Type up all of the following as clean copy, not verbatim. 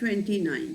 29।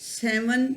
7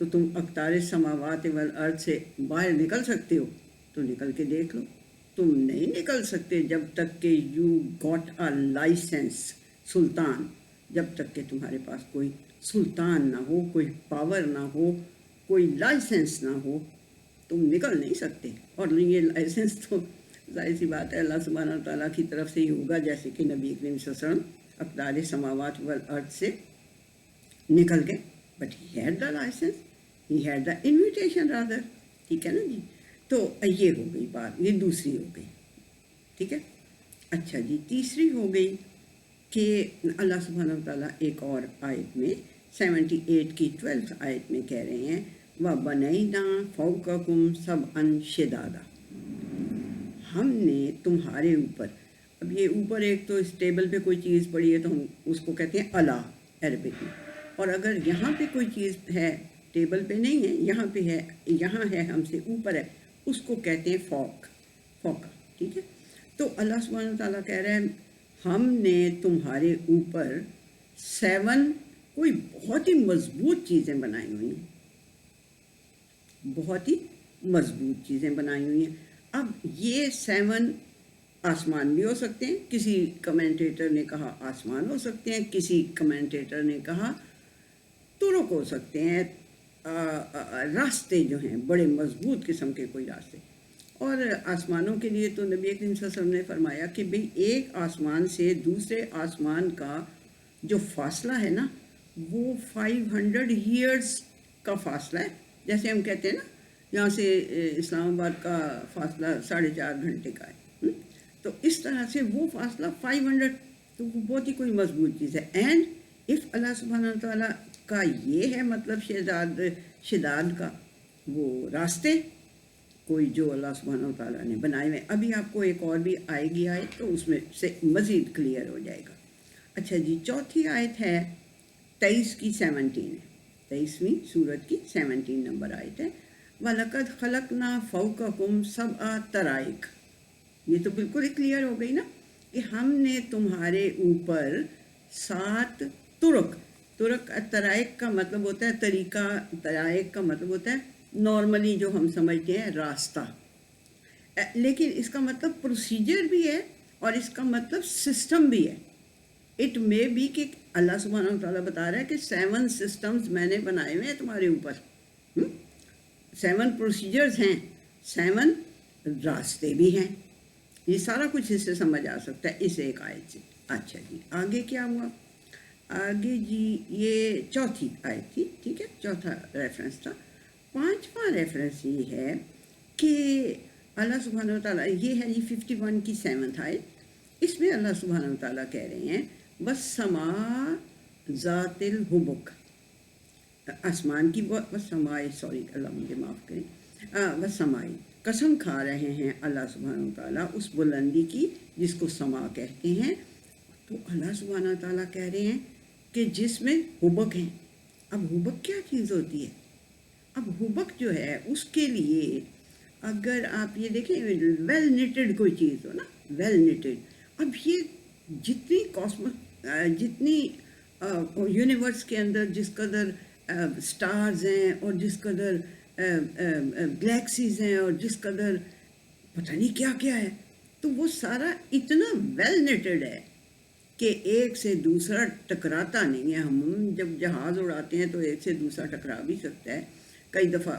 تو تم اقطار سماوات والارض سے باہر نکل سکتے ہو تو نکل کے دیکھ لو. تم نہیں نکل سکتے جب تک کہ یو گاٹ اے لائسنس. سلطان، جب تک کہ تمہارے پاس کوئی سلطان نہ ہو، کوئی پاور نہ ہو، کوئی لائسنس نہ ہو، تم نکل نہیں سکتے. اور یہ لائسنس تو ظاہر سی بات ہے اللہ سبحانہ و تعالیٰ کی طرف سے ہی ہوگا، جیسے کہ نبی کریم صلی اللہ علیہ وسلم اقطار سماوات والارض سے نکل گئے. But he had the licence, he had the invitation rather. ٹھیک ہے نا جی. تو یہ ہو گئی بات، یہ دوسری ہو گئی. ٹھیک ہے. اچھا جی، تیسری ہو گئی کہ اللہ سبحانہ و تعالیٰ ایک اور آیت میں 78 کی 12 آیت میں کہہ رہے ہیں وَبَنَيْنَا فَوْقَكُمْ سَبْعًا شِدَادًا. ہم نے تمہارے اوپر، اب یہ اوپر ایک تو اس ٹیبل پہ کوئی چیز پڑی ہے تو ہم اس کو کہتے ہیں اعلیٰ عربک میں، اور اگر یہاں پہ کوئی چیز ہے ٹیبل پہ نہیں ہے، یہاں پہ ہے، یہاں ہے، ہم سے اوپر ہے، اس کو کہتے ہیں فوق. ٹھیک ہے. تو اللہ سبحانہ تعالیٰ کہہ رہے ہیں ہم نے تمہارے اوپر 7 کوئی بہت ہی مضبوط چیزیں بنائی ہوئی ہیں، بہت ہی مضبوط چیزیں بنائی ہوئی ہیں. اب یہ 7 آسمان بھی ہو سکتے ہیں، کسی کمنٹیٹر نے کہا آسمان ہو سکتے ہیں، کسی کمنٹیٹر نے کہا ترک ہو سکتے ہیں، راستے جو ہیں بڑے مضبوط قسم کے کوئی راستے. اور آسمانوں کے لیے تو نبی کریم صلی اللہ علیہ وسلم نے فرمایا کہ بھئی ایک آسمان سے دوسرے آسمان کا جو فاصلہ ہے نا وہ 500 ایئرز کا فاصلہ ہے. جیسے ہم کہتے ہیں نا یہاں سے اسلام آباد کا فاصلہ 4.5 گھنٹے کا ہے، تو اس طرح سے وہ فاصلہ 500، تو وہ بہت ہی کوئی مضبوط چیز ہے. اینڈ اف اللہ سبحانہ تعالیٰ کا یہ ہے مطلب شداد کا وہ راستے کوئی جو اللہ سبحانہ تعالیٰ نے بنائے ہوئے. ابھی آپ کو ایک اور بھی آئے گی آیت تو اس میں سے مزید کلیئر ہو جائے گا. اچھا جی، چوتھی آیت ہے 23 کی 17 ہے، 23ویں سورت کی 17 نمبر آیت ہے وَلَقَدْ خَلَقْنَا فَوْقَكُمْ سَبْعَ طَرَائِقَ. یہ تو بالکل ہی کلیئر ہو گئی نا کہ ہم نے تمہارے اوپر 7 طرق طرائق کا مطلب ہوتا ہے طریقہ، طرائق کا مطلب ہوتا ہے نارملی جو ہم سمجھتے ہیں راستہ، لیکن اس کا مطلب پروسیجر بھی ہے اور اس کا مطلب سسٹم بھی ہے. اٹ مے بی کہ اللہ سبحانہ وتعالیٰ بتا رہا ہے کہ 7 سسٹمز میں نے بنائے ہوئے ہیں تمہارے اوپر، 7 پروسیجرز ہیں، 7 راستے بھی ہیں. یہ سارا کچھ اس سے سمجھ آ سکتا ہے اس ایک آیت سے. اچھا جی، آگے کیا ہوا؟ آگے جی یہ چوتھی آیت تھی. ٹھیک ہے، چوتھا ریفرنس تھا. 5واں ریفرنس یہ ہے کہ اللہ سبحانہ وتعالیٰ، یہ ہے جی 51 کی 7 آیت. اس میں اللہ سبحانہ وتعالیٰ کہہ رہے ہیں وَالسَّمَاءِ ذَاتِ الْحُبُكِ، آسمان کی وَالسَّمَاءِ، سوری اللہ مجھے معاف کریں، وَالسَّمَاءِ، قسم کھا رہے ہیں اللہ سبحانہ وتعالیٰ اس بلندی کی جس کو سما کہتے ہیں. تو اللہ سبحانہ تعالیٰ کہہ رہے ہیں کہ جس میں حبک ہیں. اب حبک کیا چیز ہوتی ہے؟ اب حبک جو ہے اس کے لیے اگر آپ یہ دیکھیں ویل نیٹڈ کوئی چیز ہو نا، ویل نیٹڈ. اب یہ جتنی یونیورس کے اندر جس قدر سٹارز ہیں اور جس قدر گلیکسیز ہیں اور جس قدر پتہ نہیں کیا کیا ہے، تو وہ سارا اتنا ویل نیٹڈ ہے کہ ایک سے دوسرا ٹکراتا نہیں ہے. ہم جب جہاز اڑاتے ہیں تو ایک سے دوسرا ٹکرا بھی سکتا ہے، کئی دفعہ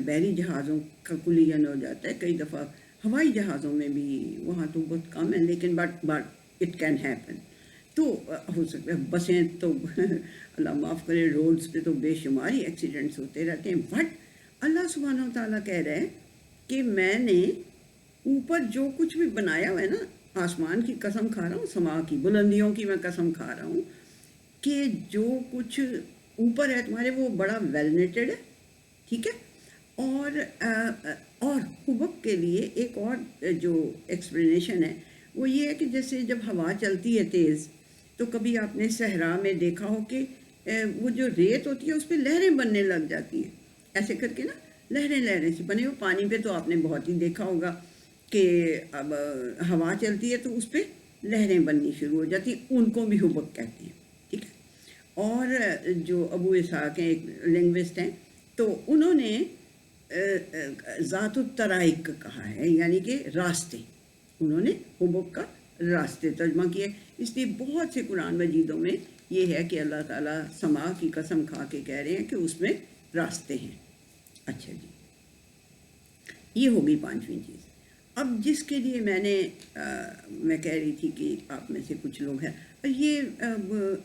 بحری جہازوں کا کلیجن ہو جاتا ہے، کئی دفعہ ہوائی جہازوں میں بھی، وہاں تو بہت کم ہے لیکن بٹ اٹ کین ہیپن. تو ہو سکتا ہے بسیں تو اللہ معاف کرے روڈز پہ تو بے شمار ہی ایکسیڈنٹس ہوتے رہتے ہیں. بٹ اللہ سبحانہ و تعالیٰ کہہ رہے ہیں کہ میں نے اوپر جو کچھ بھی بنایا ہوا ہے نا، آسمان کی قسم کھا رہا ہوں، سما کی بلندیوں کی میں قسم کھا رہا ہوں کہ جو کچھ اوپر ہے تمہارے وہ بڑا ویل نیٹڈ ہے. ٹھیک ہے. اور حبک کے لیے ایک اور جو ایکسپلینیشن ہے وہ یہ ہے کہ جیسے جب ہوا چلتی ہے تیز تو کبھی آپ نے صحرا میں دیکھا ہو کہ وہ جو ریت ہوتی ہے اس پہ لہریں بننے لگ جاتی ہیں، ایسے کر کے نا لہریں سے بنے ہو. پانی پہ تو آپ نے بہت ہی دیکھا ہوگا کہ اب ہوا چلتی ہے تو اس پہ لہریں بننی شروع ہو جاتی ہیں، ان کو بھی حبک کہتے ہیں. ٹھیک ہے. اور جو ابو اسحاق ہیں ایک لنگوسٹ ہیں، تو انہوں نے ذات الطرائق کہا ہے، یعنی کہ راستے. انہوں نے حبک کا راستے ترجمہ کیے. اس لیے بہت سے قرآن مجیدوں میں یہ ہے کہ اللہ تعالیٰ سما کی قسم کھا کے کہہ رہے ہیں کہ اس میں راستے ہیں. اچھا جی، یہ ہوگی پانچویں چیز. اب جس کے لیے میں کہہ رہی تھی کہ آپ میں سے کچھ لوگ ہیں، یہ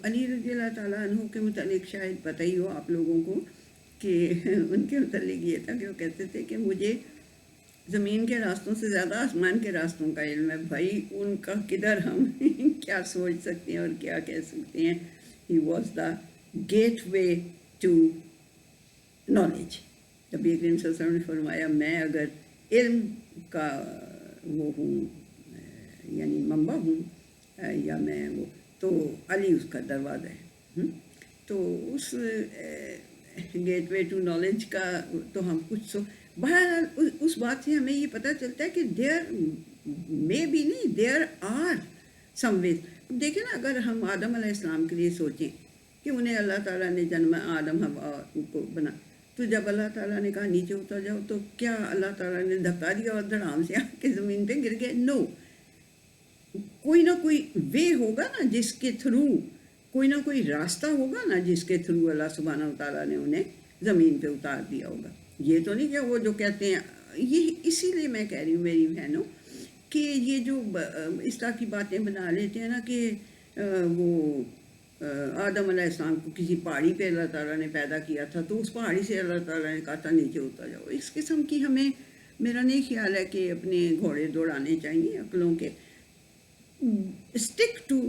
علی رضی اللہ تعالیٰ عنہ کے متعلق شاید پتہ ہی ہو آپ لوگوں کو کہ ان کے متعلق یہ تھا کہ وہ کہتے تھے کہ مجھے زمین کے راستوں سے زیادہ آسمان کے راستوں کا علم ہے. بھائی ان کا کدھر ہم کیا سوچ سکتے ہیں اور کیا کہہ سکتے ہیں. He was the gateway to knowledge. نبی کریم صلی اللہ علیہ وسلم نے فرمایا میں اگر علم کا وہ ہوں، یعنی منبع ہوں، یا میں وہ، تو علی اس کا دروازہ ہے. تو اس گیٹ وے ٹو نالج کا تو ہم کچھ بہرحال اس بات سے ہمیں یہ پتہ چلتا ہے کہ دیر مے بی نہیں، دیر آر سم ویز. دیکھیں نا، اگر ہم آدم علیہ السلام کے لیے سوچیں کہ انہیں اللہ تعالیٰ نے جنم آدم حوا کو بنا، تو جب اللہ تعالیٰ نے کہا نیچے اتر جاؤ، تو کیا اللہ تعالیٰ نے دھکا دیا اور دھڑام سے آ کے زمین پہ گر گئے؟ نو. کوئی نہ کوئی وے ہوگا نا جس کے تھرو، کوئی نہ کوئی راستہ ہوگا نا جس کے تھرو اللہ سبحانہ و تعالیٰ نے انہیں زمین پہ اتار دیا ہوگا. یہ تو نہیں کہ وہ جو کہتے ہیں، یہ اسی لیے میں کہہ رہی ہوں میری بہنوں کہ یہ جو اس طرح کی باتیں بنا لیتے ہیں نا کہ وہ آدم علیہ السلام کو کسی پہاڑی پہ اللہ تعالیٰ نے پیدا کیا تھا، تو اس پہاڑی سے اللہ تعالیٰ نے کہا تھا نیچے اتر جاؤ. اس قسم کی ہمیں، میرا نہیں خیال ہے کہ اپنے گھوڑے دوڑانے چاہیے عقلوں کے. Stick to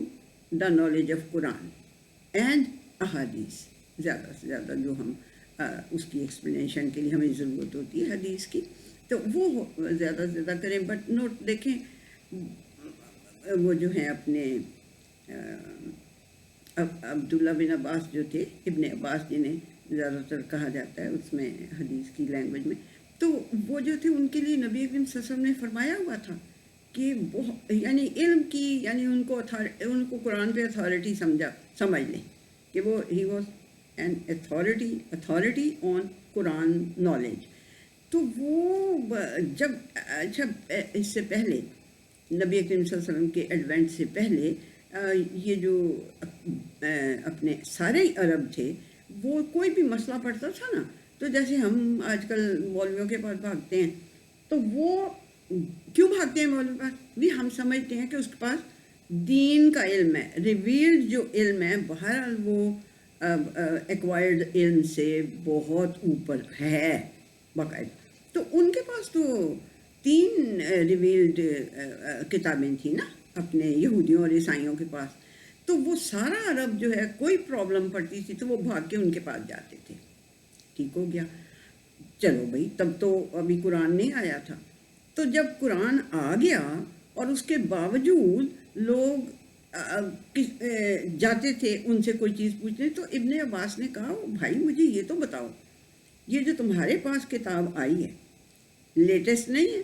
the knowledge of Quran and احادیث. زیادہ سے زیادہ جو ہم اس کی ایکسپلینیشن کے لیے ہمیں ضرورت ہوتی ہے حدیث کی، تو وہ زیادہ سے زیادہ کریں. بٹ نوٹ دیکھیں، وہ جو ہیں اپنے عبداللہ بن عباس جو تھے، ابن عباس جنہیں زیادہ تر کہا جاتا ہے اس میں حدیث کی لینگویج میں، تو وہ جو تھے ان کے لیے نبی اکرم صلی اللہ علیہ وسلم نے فرمایا ہوا تھا کہ یعنی علم کی، یعنی ان کو قرآن پہ اتھارٹی سمجھ لیں کہ وہ he was an authority on Quran knowledge. تو وہ جب اچھا اس سے پہلے نبی اکرم صلی اللہ علیہ وسلم کے ایڈوینٹ سے پہلے یہ جو اپنے سارے عرب تھے، وہ کوئی بھی مسئلہ پڑتا تھا نا، تو جیسے ہم آج کل مولویوں کے پاس بھاگتے ہیں، تو وہ کیوں بھاگتے ہیں مولوی پاس؟ بھی ہم سمجھتے ہیں کہ اس کے پاس دین کا علم ہے، ریویلڈ جو علم ہے، بہرحال وہ ایکوائرڈ علم سے بہت اوپر ہے باقاعدہ. تو ان کے پاس تو 3 ریویلڈ کتابیں تھیں نا اپنے یہودیوں اور عیسائیوں کے پاس. تو وہ سارا عرب جو ہے، کوئی پرابلم پڑتی تھی تو وہ بھاگ کے ان کے پاس جاتے تھے. ٹھیک ہو گیا. چلو بھائی، تب تو ابھی قرآن نہیں آیا تھا. تو جب قرآن آ گیا اور اس کے باوجود لوگ جاتے تھے ان سے کوئی چیز پوچھنے، تو ابن عباس نے کہا بھائی مجھے یہ تو بتاؤ، یہ جو تمہارے پاس کتاب آئی ہے لیٹسٹ نہیں ہے؟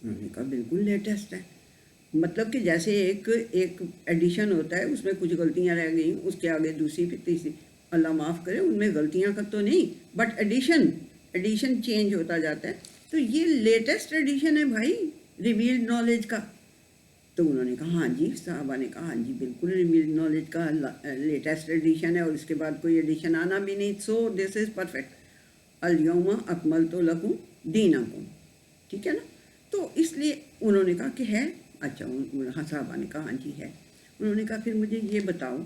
انہوں نے کہا بالکل لیٹسٹ ہے. مطلب کہ جیسے ایک ایڈیشن ہوتا ہے، اس میں کچھ غلطیاں رہ گئیں، اس کے آگے دوسری پھر تیسری، اللہ معاف کرے ان میں غلطیاں کا تو نہیں، بٹ ایڈیشن چینج ہوتا جاتا ہے. تو یہ لیٹسٹ ایڈیشن ہے بھائی ریویلڈ نالج کا. تو انہوں نے کہا ہاں جی، صحابہ نے کہا ہاں جی بالکل ریویلڈ نالج کا لیٹسٹ ایڈیشن ہے، اور اس کے بعد کوئی ایڈیشن آنا بھی نہیں. سو دس از پرفیکٹ. الیوم اکملت لکم دینکم. ٹھیک ہے نا. تو اس لیے انہوں نے کہا کہ ہے. اچھا، صحابہ نے کہا ہاں جی ہے. انہوں نے کہا پھر مجھے یہ بتاؤ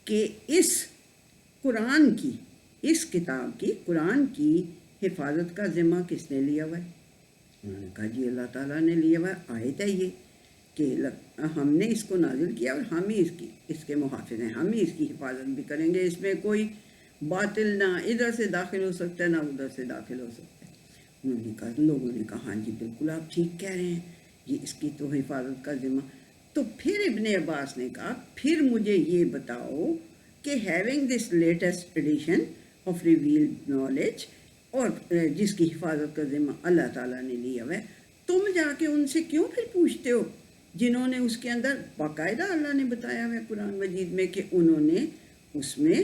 کہ اس قرآن کی، اس کتاب کی، قرآن کی حفاظت کا ذمہ کس نے لیا ہوا ہے؟ انہوں نے کہا جی اللہ تعالیٰ نے لیا ہوا ہے. آیت ہے یہ کہ ہم نے اس کو نازل کیا اور ہم ہی اس کے محافظ ہیں، ہم ہی اس کی حفاظت بھی کریں گے. اس میں کوئی باطل نہ ادھر سے داخل ہو سکتا ہے نہ ادھر سے داخل ہو سکتا ہے. انہوں نے کہا، لوگوں نے کہا ہاں جی بالکل آپ ٹھیک کہہ رہے ہیں، یہ اس کی تو حفاظت کا ذمہ. تو پھر ابن عباس نے کہا پھر مجھے یہ بتاؤ کہ having this latest addition of revealed knowledge, اور جس کی حفاظت کا ذمہ اللہ تعالیٰ نے لیا ہوا ہے، تم جا کے ان سے کیوں پھر پوچھتے ہو جنہوں نے اس کے اندر باقاعدہ اللہ نے بتایا ہوا ہے قرآن مجید میں کہ انہوں نے اس میں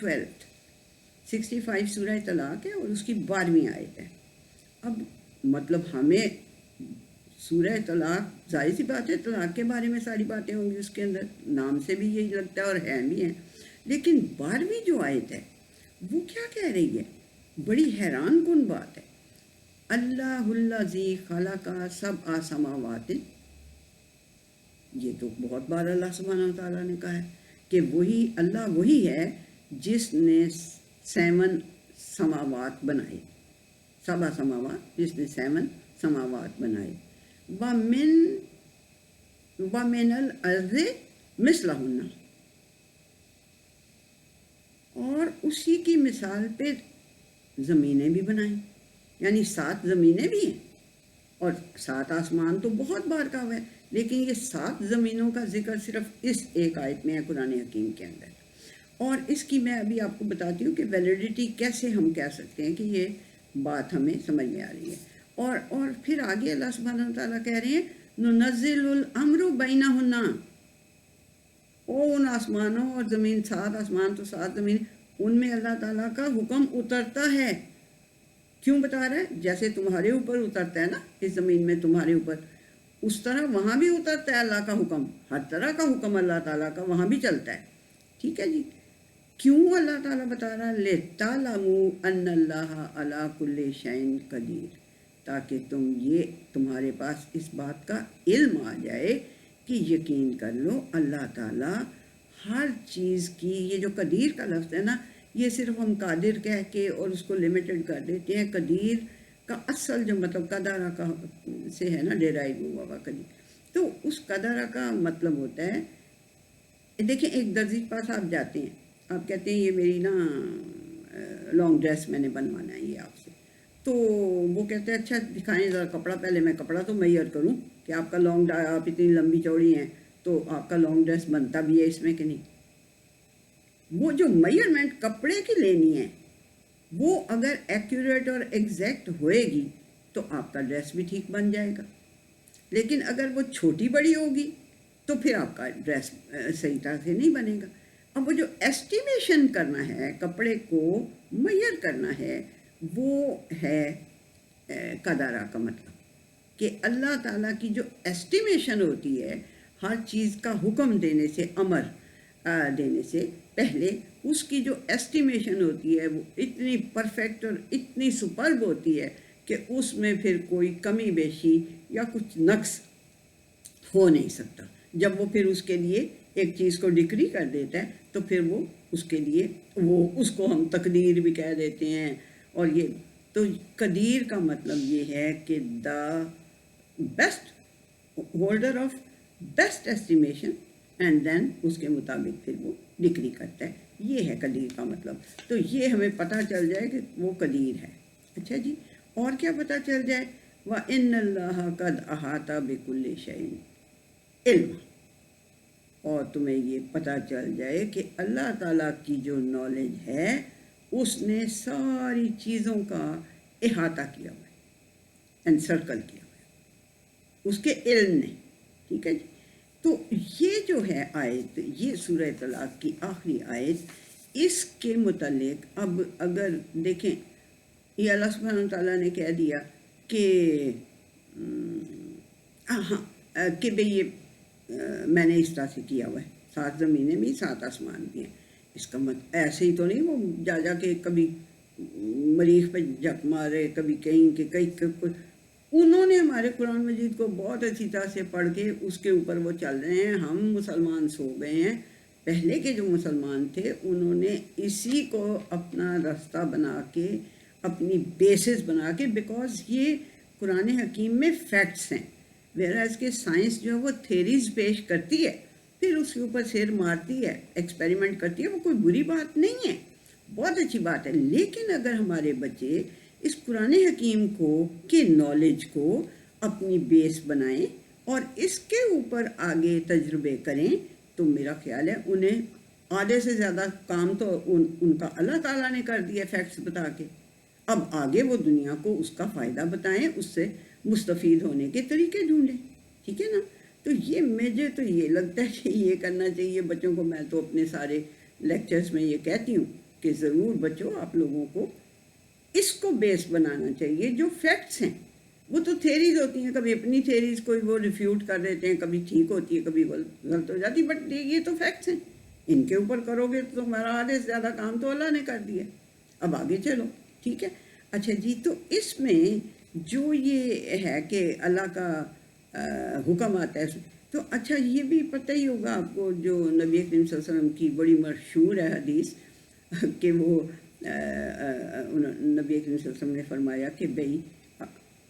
12th। 65 سورہ طلاق ہے اور اس کی 12ویں آیت ہے. اب مطلب ہمیں سورہ طلاق، ظاہر سی بات ہے طلاق کے بارے میں ساری باتیں ہوں گی اس کے اندر، نام سے بھی یہی لگتا ہے اور ہے بھی ہیں، لیکن 12ویں جو آیت ہے وہ کیا کہہ رہی ہے؟ بڑی حیران کن بات ہے. اللہ الذی خلق سبع سماوات، یہ تو بہت بار اللہ سبحانہ و تعالیٰ نے کہا ہے کہ وہی اللہ وہی ہے جس نے 7 سماوات بنائے، 7 سماوات، جس نے 7 سماوات بنائے. وَمِنَ الْأَرْضِ مِثْلَهُنَّ، اور اسی کی مثال پہ زمینیں بھی بنائیں، یعنی 7 زمینیں بھی ہیں اور 7 آسمان تو بہت بار کا ہوا ہے، لیکن یہ 7 زمینوں کا ذکر صرف اس ایک آیت میں ہے قرآن حکیم کے اندر. اور اس کی میں ابھی آپ کو بتاتی ہوں کہ ویلیڈیٹی کیسے ہم کہہ سکتے ہیں کہ یہ بات ہمیں سمجھ میں آ رہی ہے. اور پھر آگے اللہ سبحانہ و تعالیٰ کہہ رہے ہیں ننزل الامر بینہن، ان آسمانوں اور زمین، 7 آسمان تو 7 زمین، ان میں اللہ تعالیٰ کا حکم اترتا ہے. کیوں بتا رہا ہے؟ جیسے تمہارے اوپر اترتا ہے نا اس زمین میں تمہارے اوپر، اس طرح وہاں بھی اترتا ہے اللہ کا حکم. ہر طرح کا حکم اللہ تعالیٰ کا وہاں بھی چلتا ہے. ٹھیک ہے جی. کیوں اللہ تعالیٰ بتا رہا ہے لِتَعْلَمُوا أَنَّ اللَّهَ عَلَىٰ كُلِّ شَيْءٍ قَدِيرٌ، تاکہ تمہارے پاس اس بات کا علم آ جائے کہ یقین کر لو اللہ تعالیٰ ہر چیز کی. یہ جو قدیر کا لفظ ہے نا، یہ صرف ہم قادر کہہ کے اور اس کو لمیٹڈ کر دیتے ہیں. قدیر کا اصل جو مطلب قدرہ کا سے ہے نا، ڈیرائیو ہوا ہوا قدیر، تو اس قدرہ کا مطلب ہوتا ہے، دیکھیں ایک درزی کے پاس آپ جاتے ہیں، آپ کہتے ہیں یہ میری نا لانگ ڈریس میں نے بنوانا ہے یہ آپ سے، تو وہ کہتے ہیں اچھا دکھائیں ذرا کپڑا، پہلے میں کپڑا تو میئر کروں کہ آپ کا آپ اتنی لمبی چوڑی ہیں تو آپ کا لانگ ڈریس بنتا بھی ہے اس میں کہ نہیں. وہ جو میئرمنٹ کپڑے کی لینی ہے وہ اگر ایکوریٹ اور ایگزیکٹ ہوئے گی تو آپ کا ڈریس بھی ٹھیک بن جائے گا، لیکن اگر وہ چھوٹی بڑی ہوگی تو پھر آپ کا ڈریس صحیح طرح سے نہیں بنے گا. اب وہ جو ایسٹیمیشن کرنا ہے، کپڑے کو میئر کرنا ہے، وہ ہے قدرہ کا مطلب کہ اللہ تعالیٰ کی جو ایسٹیمیشن ہوتی ہے ہر چیز کا حکم دینے سے، امر دینے سے پہلے، اس کی جو ایسٹیمیشن ہوتی ہے وہ اتنی پرفیکٹ اور اتنی سپرب ہوتی ہے کہ اس میں پھر کوئی کمی بیشی یا کچھ نقص ہو نہیں سکتا. جب وہ پھر اس کے لیے ایک چیز کو ڈکری کر دیتا ہے تو پھر وہ اس کے لیے اس کو ہم تقدیر بھی کہہ دیتے ہیں. اور یہ تو قدیر کا مطلب یہ ہے کہ the best holder of best estimation, and then اس کے مطابق پھر وہ ڈکری کرتا ہے. یہ ہے قدیر کا مطلب. تو یہ ہمیں پتہ چل جائے کہ وہ قدیر ہے. اچھا جی، اور کیا پتہ چل جائے؟ وَإِنَّ اللَّهَ قَدْ أَحَاطَ بِكُلِّ شَيْءٍ علم، اور تمہیں یہ پتہ چل جائے کہ اللہ تعالیٰ کی جو نالج ہے اس نے ساری چیزوں کا احاطہ کیا ہوا ہے، انسرکل کیا ہوا ہے اس کے علم نے. ٹھیک ہے جی. تو یہ جو ہے آیت، یہ سورہ طلاق کی آخری آیت، اس کے متعلق اب اگر دیکھیں یہ اللہ سبحانہ و تعالیٰ نے کہہ دیا کہ کہ بھئی یہ میں نے اس طرح سے کیا ہوا ہے، 7 زمینیں بھی 7 آسمان بھی ہیں. اس کا مطلب ایسے ہی تو نہیں وہ جا کے کبھی مریخ پہ جھک مارے، کبھی کہیں کہ کہیں انہوں نے ہمارے قرآن مجید کو بہت اچھی طرح سے پڑھ کے اس کے اوپر وہ چل رہے ہیں. ہم مسلمان سو گئے ہیں. پہلے کے جو مسلمان تھے انہوں نے اسی کو اپنا راستہ بنا کے، اپنی بیسس بنا کے، بیکاز یہ قرآن حکیم میں فیکٹس ہیں، ویراز کہ سائنس جو ہے وہ تھیریز پیش کرتی ہے، پھر اس کے اوپر سیر مارتی ہے، ایکسپیریمنٹ کرتی ہے. وہ کوئی بری بات نہیں ہے، بہت اچھی بات ہے. لیکن اگر ہمارے بچے اس قرآن حکیم کی نالج کو اپنی بیس بنائیں اور اس کے اوپر آگے تجربے کریں تو میرا خیال ہے انہیں آدھے سے زیادہ کام تو ان کا اللہ تعالیٰ نے کر دیا فیکٹس بتا کے. اب آگے وہ دنیا کو اس کا فائدہ بتائیں، اس سے مستفید ہونے کے طریقے ڈھونڈیں. ٹھیک ہے نا. تو یہ مجھے تو یہ لگتا ہے کہ یہ کرنا چاہیے بچوں کو. میں تو اپنے سارے لیکچرز میں یہ کہتی ہوں کہ ضرور بچو آپ لوگوں کو اس کو بیس بنانا چاہیے. جو فیکٹس ہیں وہ تو تھیریز ہوتی ہیں, کبھی اپنی تھیریز کوئی وہ ریفیوٹ کر دیتے ہیں, کبھی ٹھیک ہوتی ہے, کبھی غلط ہو جاتی, بٹ یہ تو فیکٹس ہیں, ان کے اوپر کرو گے تو تمہارا آدھے سے زیادہ کام تو اللہ نے کر دیا. اب آگے چلو, ٹھیک ہے. اچھا جی, تو اس میں جو یہ ہے کہ اللہ کا حکم آتا ہے, تو اچھا یہ بھی پتہ ہی ہوگا آپ کو, جو نبی کریم صلی اللہ علیہ وسلم کی بڑی مشہور ہے حدیث کہ وہ نبی کریم صلی اللہ علیہ وسلم نے فرمایا کہ بھئی,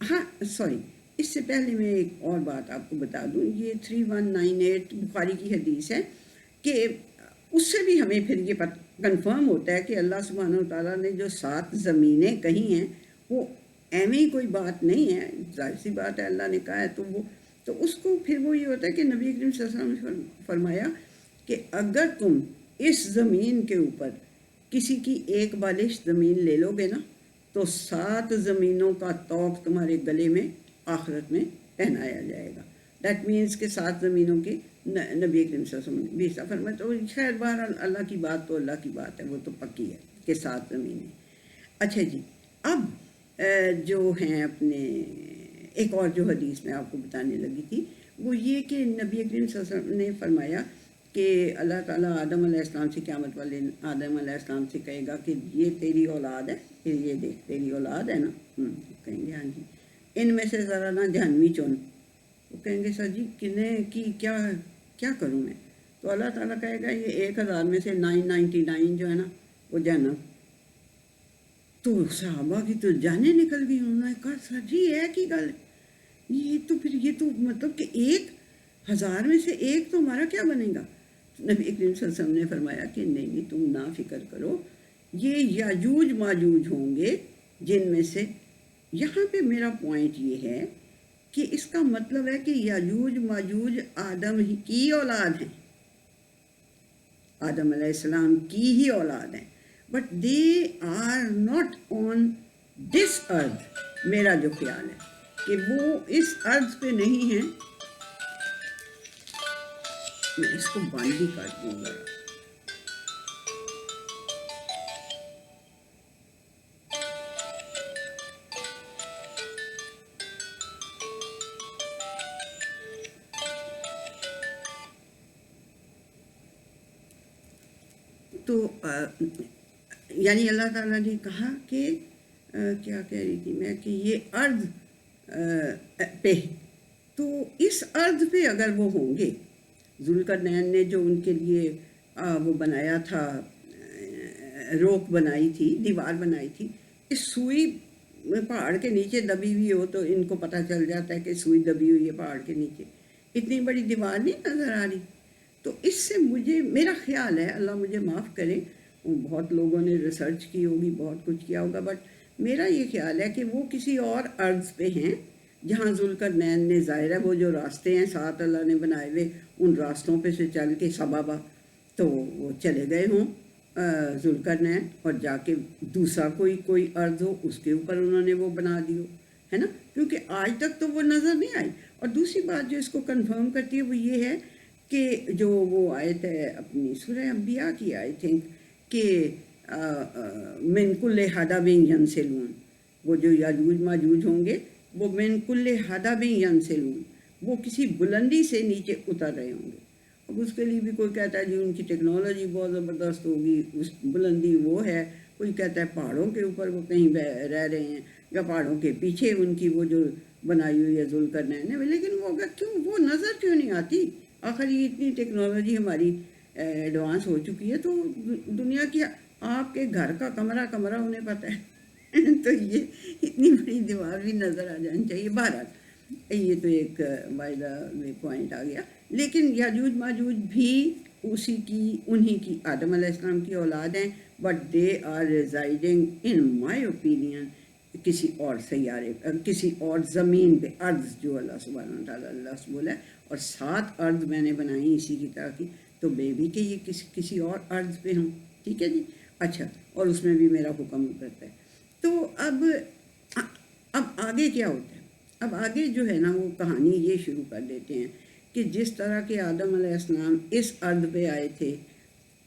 ہاں سوری, اس سے پہلے میں ایک اور بات آپ کو بتا دوں. یہ 3198 بخاری کی حدیث ہے کہ اس سے بھی ہمیں پھر یہ کنفرم ہوتا ہے کہ اللہ سبحانہ و تعالیٰ نے جو 7 زمینیں کہی ہیں وہ ایویں ہی کوئی بات نہیں ہے, ظاہر سی بات ہے اللہ نے کہا ہے تو وہ, تو اس کو پھر وہ یہ ہوتا ہے کہ نبی کریم صلی اللہ علیہ وسلم نے فرمایا کہ اگر تم اس زمین کے اوپر کسی کی ایک بالش زمین لے لو گے نا تو 7 زمینوں کا طوق تمہارے گلے میں آخرت میں پہنایا جائے گا. دیٹ مینس کہ 7 زمینوں کی نبی کریم صلی اللہ علیہ وسلم بھی سفر میں, تو خیر بہرحال اللہ کی بات تو اللہ کی بات ہے, وہ تو پکی ہے کہ 7 زمینیں. اچھا جی, اب جو ہیں اپنے ایک اور جو حدیث میں آپ کو بتانے لگی تھی وہ یہ کہ نبی کریم صلی اللہ علیہ وسلم نے فرمایا کہ اللہ تعالیٰ آدم علیہ السلام سے, قیامت والے آدم علیہ السلام سے کہے گا کہ یہ تیری اولاد ہے, یہ دیکھ تیری اولاد ہے نا, کہیں گے ہاں جی, ان میں سے ذرا نا جہنمی چن. وہ کہیں گے سر جی کنہیں کی کیا کروں میں؟ تو اللہ تعالیٰ کہے گا یہ 1000 میں سے 999 جو ہے نا وہ جہنم. تو صحابہ کی تو جانیں نکل گئی. انہوں نے کہا سر جی ہے کی گل, یہ تو مطلب کہ 1000 میں سے ایک تو ہمارا کیا بنے گا؟ نبی کریم صلی اللہ علیہ وسلم نے فرمایا کہ نہیں تم نہ فکر کرو, یہ یاجوج ماجوج ہوں گے جن میں سے. یہاں پہ میرا پوائنٹ یہ ہے کہ اس کا مطلب ہے کہ یاجوج ماجوج آدم ہی کی اولاد ہیں, آدم علیہ السلام کی ہی اولاد ہیں, but they are not on this earth. میرا جو خیال ہے کہ وہ اس ارض پہ نہیں ہیں. میں اس کو بند بھی کر دوں گا. تو یعنی اللہ تعالیٰ نے کہا کہ کیا کہہ رہی تھی میں کہ یہ ارض پہ, تو اس ارض پہ اگر وہ ہوں گے, ذوالقرنین نے جو ان کے لیے وہ بنایا تھا, روک بنائی تھی, دیوار بنائی تھی, اس سوئی پہاڑ کے نیچے دبی ہوئی ہو تو ان کو پتہ چل جاتا ہے کہ سوئی دبی ہوئی ہے پہاڑ کے نیچے, اتنی بڑی دیوار نہیں نظر آ رہی. تو اس سے میرا خیال ہے, اللہ مجھے معاف کرے, بہت لوگوں نے ریسرچ کی ہوگی, بہت کچھ کیا ہوگا, بٹ میرا یہ خیال ہے کہ وہ کسی اور ارض پہ ہیں جہاں ذوالقرنین نے, ظاہر ہے وہ جو راستے ہیں 7 اللہ نے بنائے ہوئے, ان راستوں پہ سے چل کے سبابا تو وہ چلے گئے ہوں ذوالقرنین, اور جا کے دوسرا کوئی ارض ہو اس کے اوپر انہوں نے وہ بنا دی ہو, ہے نا, کیونکہ آج تک تو وہ نظر نہیں آئی. اور دوسری بات جو اس کو کنفرم کرتی ہے وہ یہ ہے کہ جو وہ آیت ہے اپنی سورہ انبیاء کی, آئی تھنک کہ من کل حدب ینسلون, وہ جو یاجوج ماجوج ہوں گے وہ من کل حدب ینسلون, وہ کسی بلندی سے نیچے اتر رہے ہوں گے. اب اس کے لیے بھی کوئی کہتا ہے جی ان کی ٹیکنالوجی بہت زبردست ہوگی, اس بلندی وہ ہے, کوئی کہتا ہے پہاڑوں کے اوپر وہ کہیں رہ رہے ہیں, یا پہاڑوں کے پیچھے ان کی وہ جو بنائی ہوئی ہے ذوالقرنین نے. لیکن وہ کیوں وہ نظر کیوں نہیں آتی؟ آخر یہ اتنی ٹیکنالوجی ہماری ایڈوانس ہو چکی ہے, تو دنیا کی آپ کے گھر کا کمرہ انہیں پتہ ہے تو یہ اتنی بڑی دیوار بھی نظر آ جانی چاہیے. بہرحال یہ تو ایک بائی دا وے پوائنٹ آ گیا. لیکن یاجوج ماجوج بھی انہی کی آدم علیہ السلام کی اولاد ہیں, but they are residing in my opinion کسی اور سیارے, کسی اور زمین پہ, ارض جو اللہ سبحانہ وتعالیٰ اللہ سے بولا ہے, اور 7 ارض میں نے بنائی اسی کی طرح کی, تو بے بھی کہ یہ کسی اور ارض پہ ہوں. ٹھیک ہے جی. اچھا, اور اس میں بھی میرا حکم کرتا ہے. تو اب آگے کیا ہوتا ہے؟ اب آگے جو ہے نا وہ کہانی یہ شروع کر دیتے ہیں کہ جس طرح کے آدم علیہ السلام اس ارض پہ آئے تھے